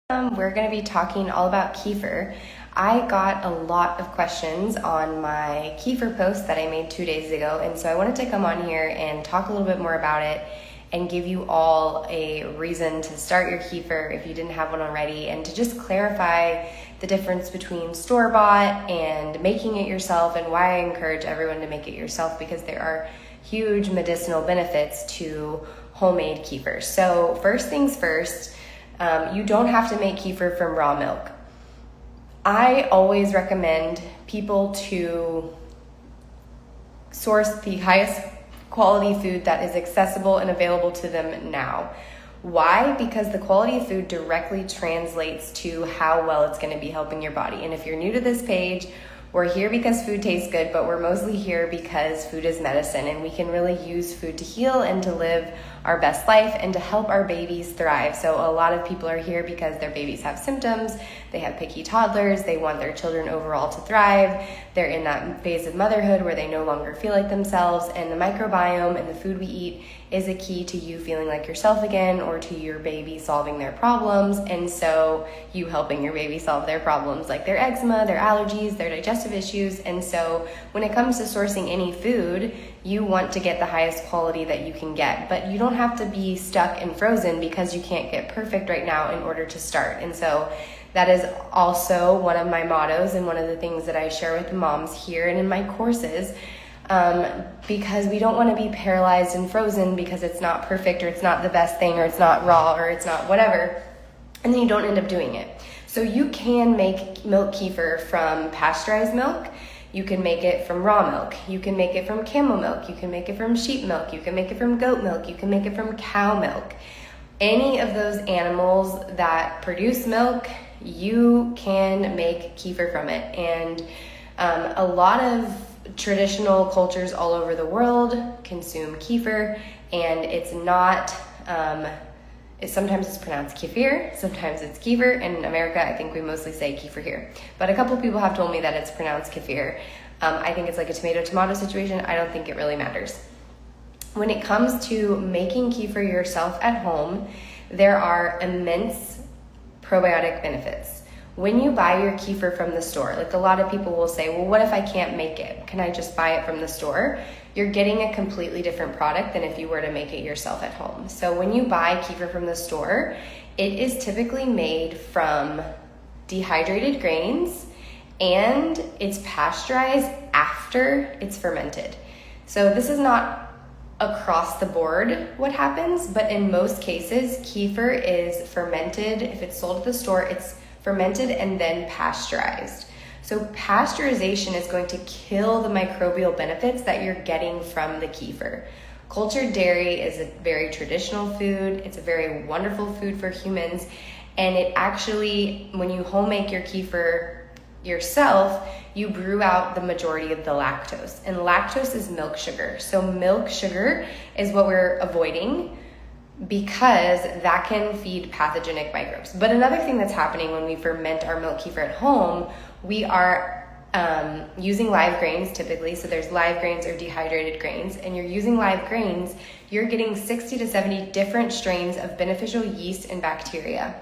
We're going to be talking all about kefir. I got a lot of questions on my kefir post that I made 2 days ago, and so I wanted to come on here and talk a little bit more about it and give you all a reason to start your kefir if you didn't have one already, and to just clarify the difference between store-bought and making it yourself, and why I encourage everyone to make it yourself, because there are huge medicinal benefits to homemade kefir. So first things first, you don't have to make kefir from raw milk. I always recommend people to source the highest quality food that is accessible and available to them now. Why? Because the quality of food directly translates to how well it's going to be helping your body. And if you're new to this page, we're here because food tastes good, but we're mostly here because food is medicine, and we can really use food to heal and to live our best life and to help our babies thrive. So a lot of people are here because their babies have symptoms, they have picky toddlers, they want their children overall to thrive, they're in that phase of motherhood where they no longer feel like themselves, and the microbiome and the food we eat is a key to you feeling like yourself again, or to your baby solving their problems, and so you helping your baby solve their problems, like their eczema, their allergies, their digestive issues. And so when it comes to sourcing any food, you want to get the highest quality that you can get, but you don't have to be stuck and frozen because you can't get perfect right now in order to start. And so that is also one of my mottos, and one of the things that I share with the moms here and in my courses, because we don't want to be paralyzed and frozen because it's not perfect, or it's not the best thing, or it's not raw, or it's not whatever, and then you don't end up doing it. So you can make milk kefir from pasteurized milk, you can make it from raw milk, you can make it from camel milk, you can make it from sheep milk, you can make it from goat milk, you can make it from cow milk. Any of those animals that produce milk, you can make kefir from it. And a lot of traditional cultures all over the world consume kefir, and it's not, sometimes it's pronounced kefir, sometimes it's kefir. In America, I think we mostly say kefir here, but a couple people have told me that it's pronounced kefir. I think it's like a tomato-tomato situation. I don't think it really matters. When it comes to making kefir yourself at home, there are immense probiotic benefits. When you buy your kefir from the store, like a lot of people will say, well, what if I can't make it? Can I just buy it from the store? You're getting a completely different product than if you were to make it yourself at home. So when you buy kefir from the store, it is typically made from dehydrated grains, and it's pasteurized after it's fermented. So this is not across the board what happens, but in most cases, kefir is fermented. If it's sold at the store, it's fermented and then pasteurized. So pasteurization is going to kill the microbial benefits that you're getting from the kefir. Cultured dairy is a very traditional food. It's a very wonderful food for humans. And it actually, when you home make your kefir yourself, you brew out the majority of the lactose. And lactose is milk sugar. So milk sugar is what we're avoiding, because that can feed pathogenic microbes. But another thing that's happening when we ferment our milk kefir at home, we are using live grains typically. So there's live grains or dehydrated grains, and you're using live grains, you're getting 60 to 70 different strains of beneficial yeast and bacteria.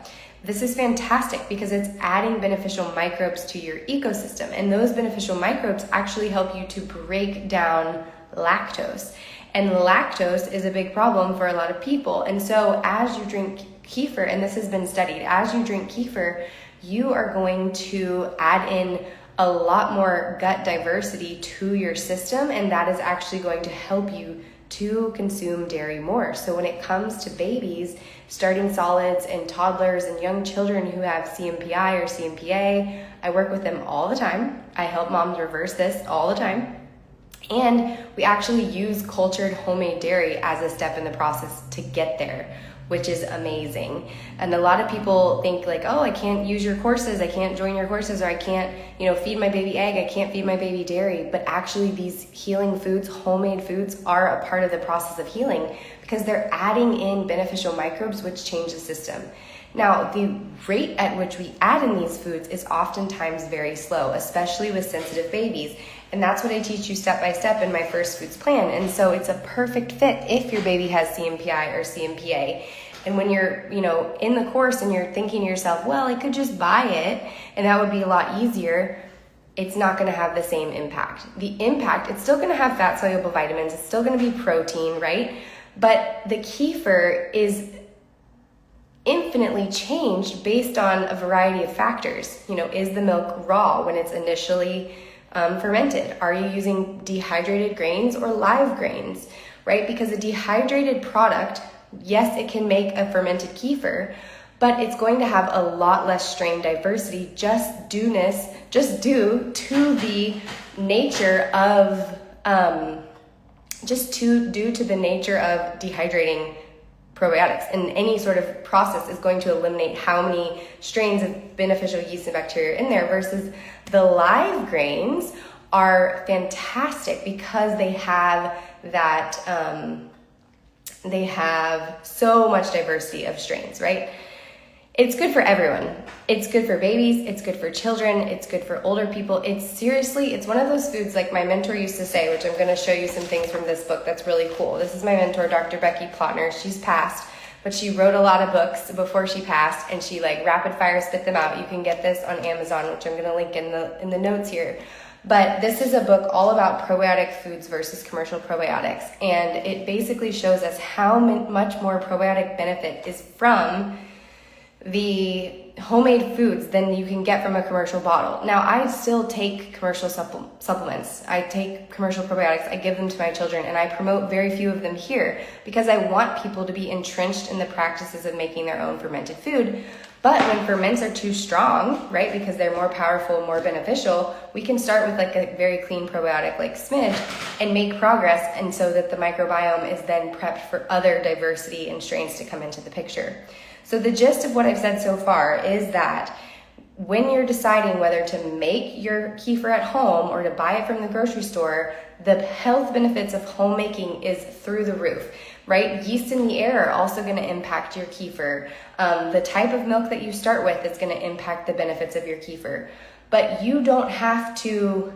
This is fantastic because it's adding beneficial microbes to your ecosystem, and those beneficial microbes actually help you to break down lactose. And lactose is a big problem for a lot of people. And so as you drink kefir, and this has been studied, as you drink kefir, you are going to add in a lot more gut diversity to your system, and that is actually going to help you to consume dairy more. So when it comes to babies, starting solids, and toddlers and young children who have CMPI or CMPA, I work with them all the time. I help moms reverse this all the time. And we actually use cultured homemade dairy as a step in the process to get there, which is amazing. And a lot of people think like, oh, I can't use your courses, I can't join your courses, or I can't, feed my baby egg, I can't feed my baby dairy. But actually these healing foods, homemade foods, are a part of the process of healing, because they're adding in beneficial microbes which change the system. Now, the rate at which we add in these foods is oftentimes very slow, especially with sensitive babies. And that's what I teach you step by step in my First Foods plan. And so it's a perfect fit if your baby has CMPI or CMPA. And when you're, in the course and you're thinking to yourself, well, I could just buy it and that would be a lot easier, it's not going to have the same impact. The impact, it's still going to have fat soluble vitamins, it's still going to be protein, right? But the kefir is infinitely changed based on a variety of factors. Is the milk raw when it's initially fermented? Are you using dehydrated grains or live grains, right? Because a dehydrated product, yes, it can make a fermented kefir, but it's going to have a lot less strain diversity just due to the nature of due to the nature of dehydrating probiotics. And any sort of process is going to eliminate how many strains of beneficial yeast and bacteria in there, versus the live grains are fantastic because they have that they have so much diversity of strains, right? It's good for everyone. It's good for babies, it's good for children, it's good for older people. It's one of those foods, like my mentor used to say, which I'm going to show you some things from this book that's really cool. This is my mentor, Dr. Becky Plotner. She's passed, but she wrote a lot of books before she passed, and she rapid fire spit them out. You can get this on Amazon, which I'm going to link in the notes here. But this is a book all about probiotic foods versus commercial probiotics, and it basically shows us how much more probiotic benefit is from the homemade foods than you can get from a commercial bottle. Now, I still take commercial supplements. I take commercial probiotics. I give them to my children, and I promote very few of them here because I want people to be entrenched in the practices of making their own fermented food. But when ferments are too strong, right, because they're more powerful, more beneficial, we can start with a very clean probiotic like Smidge and make progress, and so that the microbiome is then prepped for other diversity and strains to come into the picture. So the gist of what I've said so far is that when you're deciding whether to make your kefir at home or to buy it from the grocery store, the health benefits of homemaking is through the roof, right? Yeast in the air are also going to impact your kefir. The type of milk that you start with is going to impact the benefits of your kefir. But you don't have to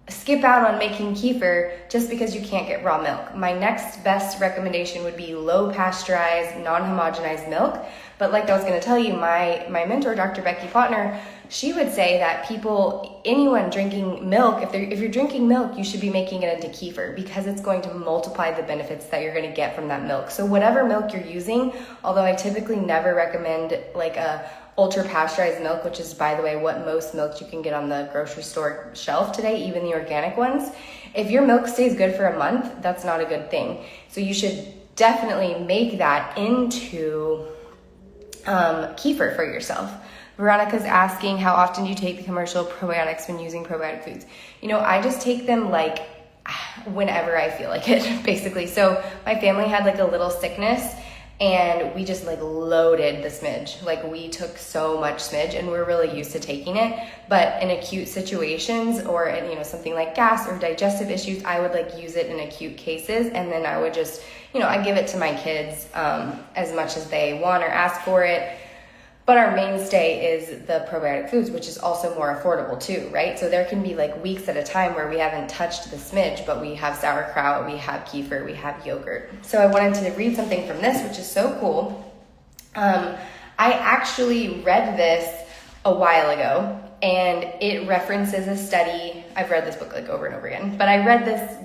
skip out on making kefir just because you can't get raw milk. My next best recommendation would be low pasteurized, non-homogenized milk. But like I was going to tell you, my mentor, Dr. Becky Plotner, she would say that anyone drinking milk, if you're drinking milk, you should be making it into kefir because it's going to multiply the benefits that you're going to get from that milk. So whatever milk you're using, although I typically never recommend a ultra pasteurized milk, which is, by the way, what most milk you can get on the grocery store shelf today, even the organic ones. If your milk stays good for a month, that's not a good thing. So you should definitely make that into kefir for yourself. Veronica's asking, how often do you take the commercial probiotics when using probiotic foods? I just take them whenever I feel like it, basically. So my family had a little sickness, and we just loaded the Smidge. We took so much Smidge, and we're really used to taking it. But in acute situations, or something like gas or digestive issues, I would use it in acute cases, and then I would just I give it to my kids as much as they want or ask for it. But our mainstay is the probiotic foods, which is also more affordable too, right? So there can be weeks at a time where we haven't touched the Smidge, but we have sauerkraut, we have kefir, we have yogurt. So I wanted to read something from this, which is so cool. I actually read this a while ago, and it references a study. I've read this book over and over again, but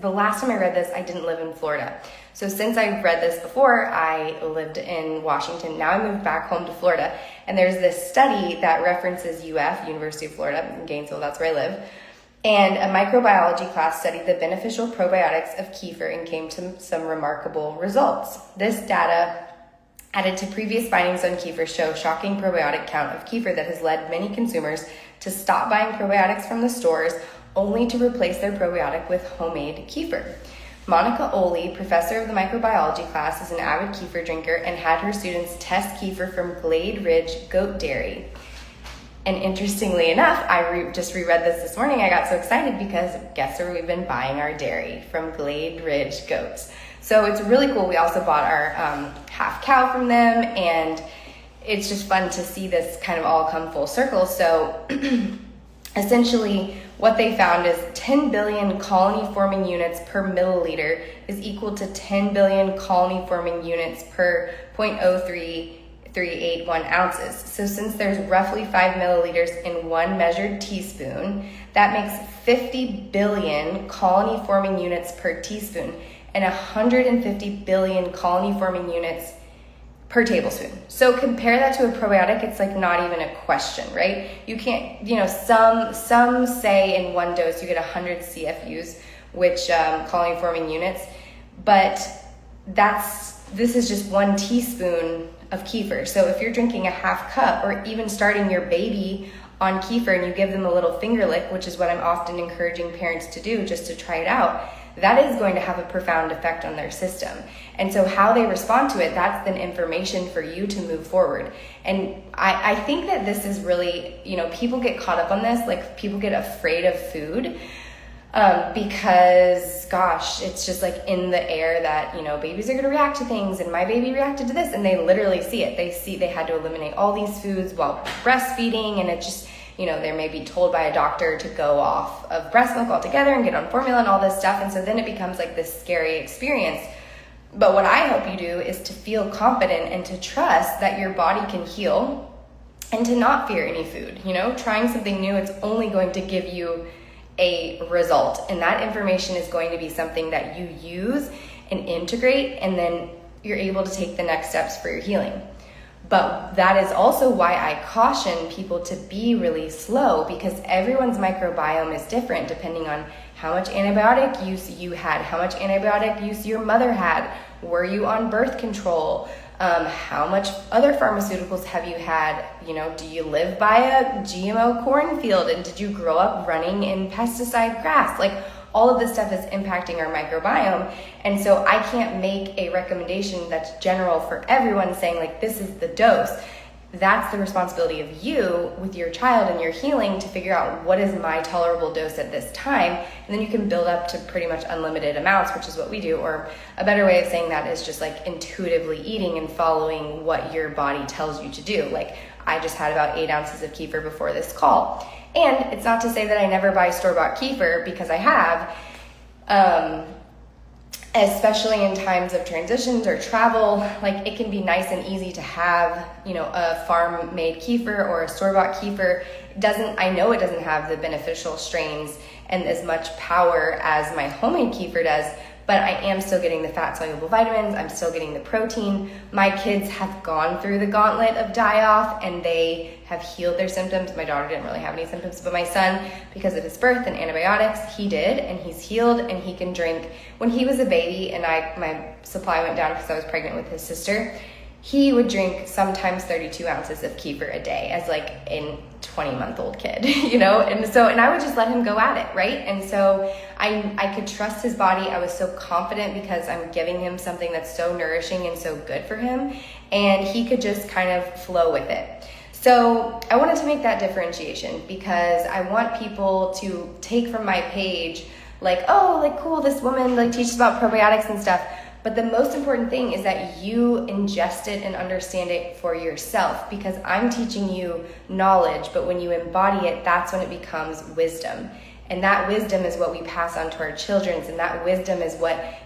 the last time I read this, I didn't live in Florida. So since I've read this before, I lived in Washington. Now I moved back home to Florida, and there's this study that references University of Florida in Gainesville, that's where I live. And a microbiology class studied the beneficial probiotics of kefir and came to some remarkable results. This data, added to previous findings on kefir, show shocking probiotic count of kefir that has led many consumers to stop buying probiotics from the stores only to replace their probiotic with homemade kefir. Monica Oli, professor of the microbiology class, is an avid kefir drinker and had her students test kefir from Glade Ridge Goat Dairy. And interestingly enough, I just reread this morning. I got so excited because guess where we've been buying our dairy? From Glade Ridge Goats. So it's really cool. We also bought our half cow from them, and it's just fun to see this kind of all come full circle. So essentially what they found is 10 billion colony forming units per milliliter is equal to 10 billion colony forming units per 0.03381 ounces. So since there's roughly 5 milliliters in one measured teaspoon, that makes 50 billion colony forming units per teaspoon and 150 billion colony forming units per tablespoon. So compare that to a probiotic, it's like not even a question, right? You can't, some say in one dose you get 100 CFUs, which colony forming units, but this is just 1 teaspoon of kefir. So if you're drinking a half cup or even starting your baby on kefir and you give them a little finger lick, which is what I'm often encouraging parents to do just to try it out, that is going to have a profound effect on their system. And so how they respond to it, that's then information for you to move forward. And I think that this is really, people get caught up on this, like people get afraid of food because, gosh, it's just like in the air that, babies are going to react to things, and my baby reacted to this, and they literally see it. They see they had to eliminate all these foods while breastfeeding, and it just, they may be told by a doctor to go off of breast milk altogether and get on formula and all this stuff. And so then it becomes like this scary experience. But what I hope you do is to feel confident and to trust that your body can heal and to not fear any food. Trying something new, it's only going to give you a result. And that information is going to be something that you use and integrate, and then you're able to take the next steps for your healing. But that is also why I caution people to be really slow, because everyone's microbiome is different depending on how much antibiotic use you had, how much antibiotic use your mother had, were you on birth control, how much other pharmaceuticals have you had, do you live by a GMO cornfield, and did you grow up running in pesticide grass? Like, all of this stuff is impacting our microbiome. And so I can't make a recommendation that's general for everyone saying like, this is the dose. That's the responsibility of you with your child and your healing to figure out what is my tolerable dose at this time. And then you can build up to pretty much unlimited amounts, which is what we do. Or a better way of saying that is just like intuitively eating and following what your body tells you to do. Like, I just had about 8 ounces of kefir before this call. And it's not to say that I never buy store-bought kefir, because I have, especially in times of transitions or travel. Like, it can be nice and easy to have, a farm-made kefir or a store-bought kefir. I know it doesn't have the beneficial strains and as much power as my homemade kefir does, but I am still getting the fat-soluble vitamins. I'm still getting the protein. My kids have gone through the gauntlet of die-off, and they have healed their symptoms. My daughter didn't really have any symptoms, but my son, because of his birth and antibiotics, he did, and he's healed, and he can drink. When he was a baby and my supply went down because I was pregnant with his sister, he would drink sometimes 32 ounces of kefir a day as like a 20-month-old kid, and I would just let him go at it, right? And so I could trust his body. I was so confident because I'm giving him something that's so nourishing and so good for him, and he could just kind of flow with it. So I wanted to make that differentiation because I want people to take from my page like, oh, like cool, this woman like teaches about probiotics and stuff. But the most important thing is that you ingest it and understand it for yourself, because I'm teaching you knowledge, but when you embody it, that's when it becomes wisdom. And that wisdom is what we pass on to our children, and that wisdom is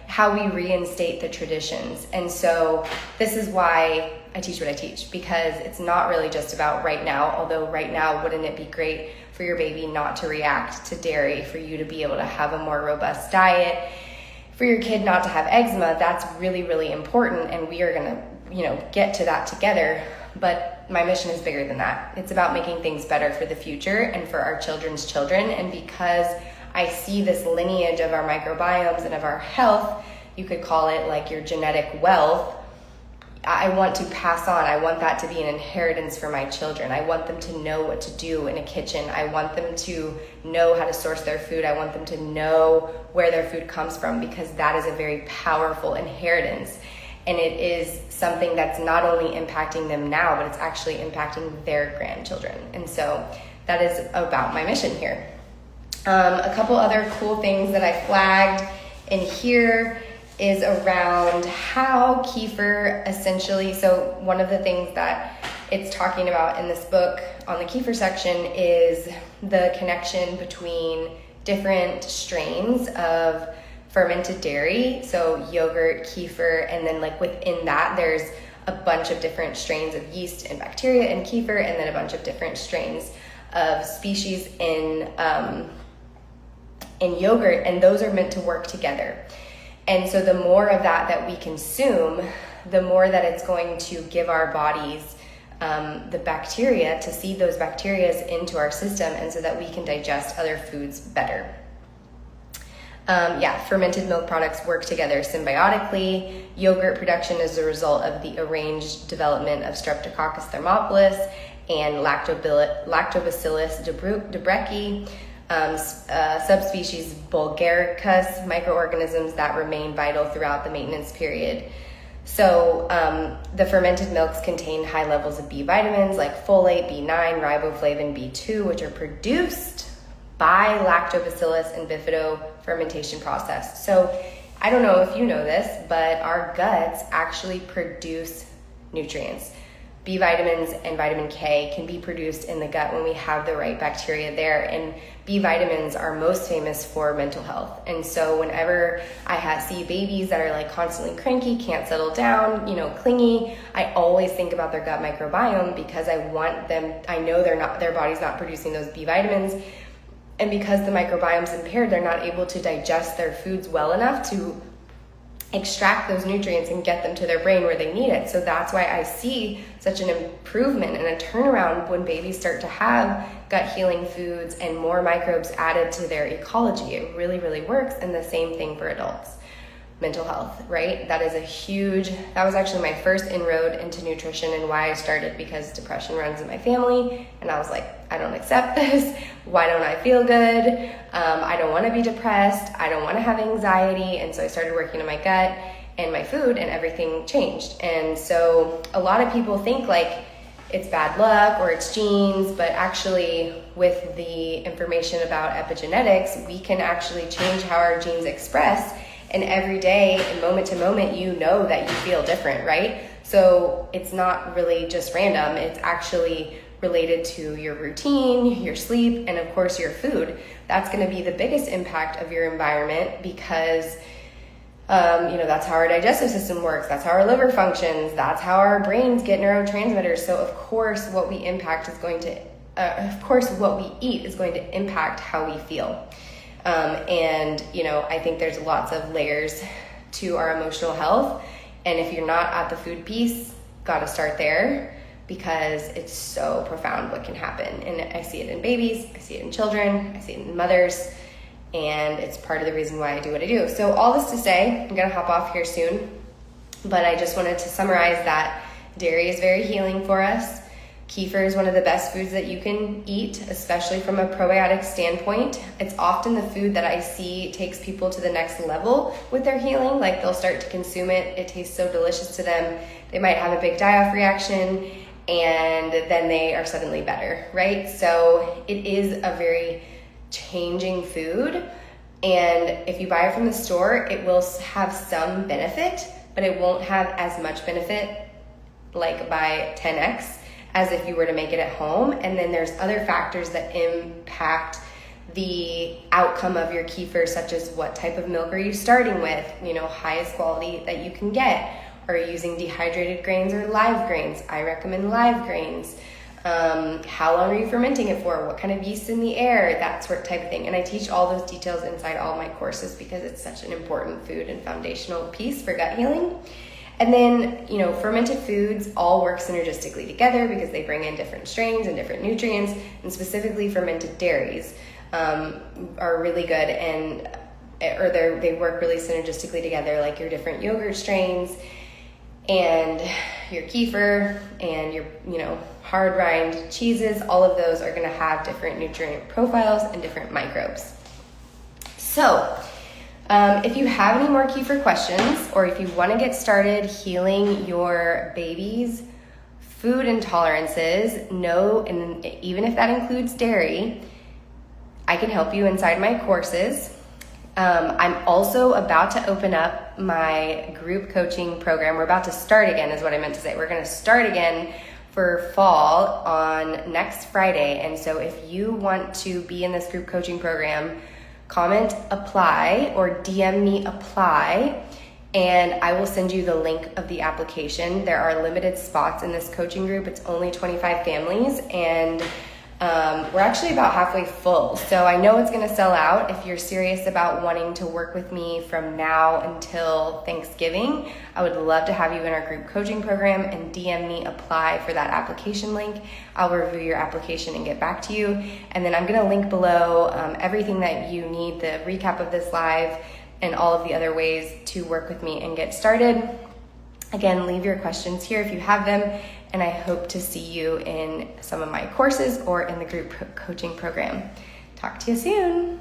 how we reinstate the traditions. And so this is why I teach what I teach, because it's not really just about right now, although right now, wouldn't it be great for your baby not to react to dairy, for you to be able to have a more robust diet, for your kid not to have eczema. That's really, really important, and we are gonna, get to that together. But my mission is bigger than that. It's about making things better for the future and for our children's children. And because I see this lineage of our microbiomes and of our health, you could call it like your genetic wealth, I want to pass on. I want that to be an inheritance for my children. I want them to know what to do in a kitchen. I want them to know how to source their food. I want them to know where their food comes from, because that is a very powerful inheritance. And it is something that's not only impacting them now, but it's actually impacting their grandchildren. And so that is about my mission here. A couple other cool things that I flagged in here is around how kefir essentially, so one of the things that it's talking about in this book on the kefir section is the connection between different strains of fermented dairy, so yogurt, kefir, and then like within that there's a bunch of different strains of yeast and bacteria in kefir, and then a bunch of different strains of species in yogurt, and those are meant to work together. And so the more of that we consume, the more that it's going to give our bodies the bacteria to seed those bacteria into our system, and so that we can digest other foods better. Fermented milk products work together symbiotically. Yogurt production is a result of the arranged development of Streptococcus thermophilus and Lactobacillus debrecki, subspecies Bulgaricus, microorganisms that remain vital throughout the maintenance period. So the fermented milks contain high levels of B vitamins like folate, B9, riboflavin, B2, which are produced by lactobacillus and bifido fermentation process. So I don't know if you know this, but our guts actually produce nutrients. B vitamins and vitamin K can be produced in the gut when we have the right bacteria there, and B vitamins are most famous for mental health. And so whenever I see babies that are like constantly cranky, can't settle down, clingy, I always think about their gut microbiome, because I know their body's not producing those B vitamins, and because the microbiome's impaired, they're not able to digest their foods well enough to extract those nutrients and get them to their brain where they need it. So that's why I see such an improvement and a turnaround when babies start to have gut healing foods and more microbes added to their ecology. It really, really works. And the same thing for adults. Mental health, right? That was actually my first inroad into nutrition and why I started, because depression runs in my family. And I was like, I don't accept this. Why don't I feel good? I don't want to be depressed. I don't want to have anxiety. And so I started working on my gut and my food, and everything changed. And so a lot of people think like it's bad luck or it's genes, but actually with the information about epigenetics, we can actually change how our genes express. And every day and moment to moment, you know that you feel different, right? So it's not really just random. It's actually related to your routine, your sleep, and of course your food. That's going to be the biggest impact of your environment, because that's how our digestive system works. That's how our liver functions. That's how our brains get neurotransmitters. So of course what we eat is going to impact how we feel. I think there's lots of layers to our emotional health. And if you're not at the food piece, gotta start there, because it's so profound what can happen. And I see it in babies, I see it in children, I see it in mothers, and it's part of the reason why I do what I do. So all this to say, I'm gonna hop off here soon, but I just wanted to summarize that dairy is very healing for us. Kefir is one of the best foods that you can eat, especially from a probiotic standpoint. It's often the food that I see takes people to the next level with their healing. Like they'll start to consume it. It tastes so delicious to them. They might have a big die-off reaction, and then they are suddenly better, right? So it is a very changing food. And if you buy it from the store, it will have some benefit, but it won't have as much benefit, like by 10x, as if you were to make it at home. And then there's other factors that impact the outcome of your kefir, such as what type of milk are you starting with, highest quality that you can get. Are you using dehydrated grains or live grains? I recommend live grains. How long are you fermenting it for? What kind of yeast in the air? That sort of type of thing. And I teach all those details inside all my courses, because it's such an important food and foundational piece for gut healing. And then, fermented foods all work synergistically together, because they bring in different strains and different nutrients, and specifically fermented dairies are really good, they work really synergistically together, like your different yogurt strains and your kefir and your, hard rind cheeses. All of those are going to have different nutrient profiles and different microbes. So if you have any more kefir questions, or if you want to get started healing your baby's food intolerances, and even if that includes dairy, I can help you inside my courses. I'm also about to open up my group coaching program. We're about to start again, is what I meant to say. We're going to start again for fall on next Friday. And so if you want to be in this group coaching program, comment apply or DM me apply, and I will send you the link of the application. There are limited spots in this coaching group. It's only 25 families, and we're actually about halfway full. So I know it's gonna sell out. If you're serious about wanting to work with me from now until Thanksgiving, I would love to have you in our group coaching program, and DM me apply for that application link. I'll review your application and get back to you. And then I'm gonna link below everything that you need, the recap of this live, and all of the other ways to work with me and get started. Again, leave your questions here if you have them, and I hope to see you in some of my courses or in the group coaching program. Talk to you soon.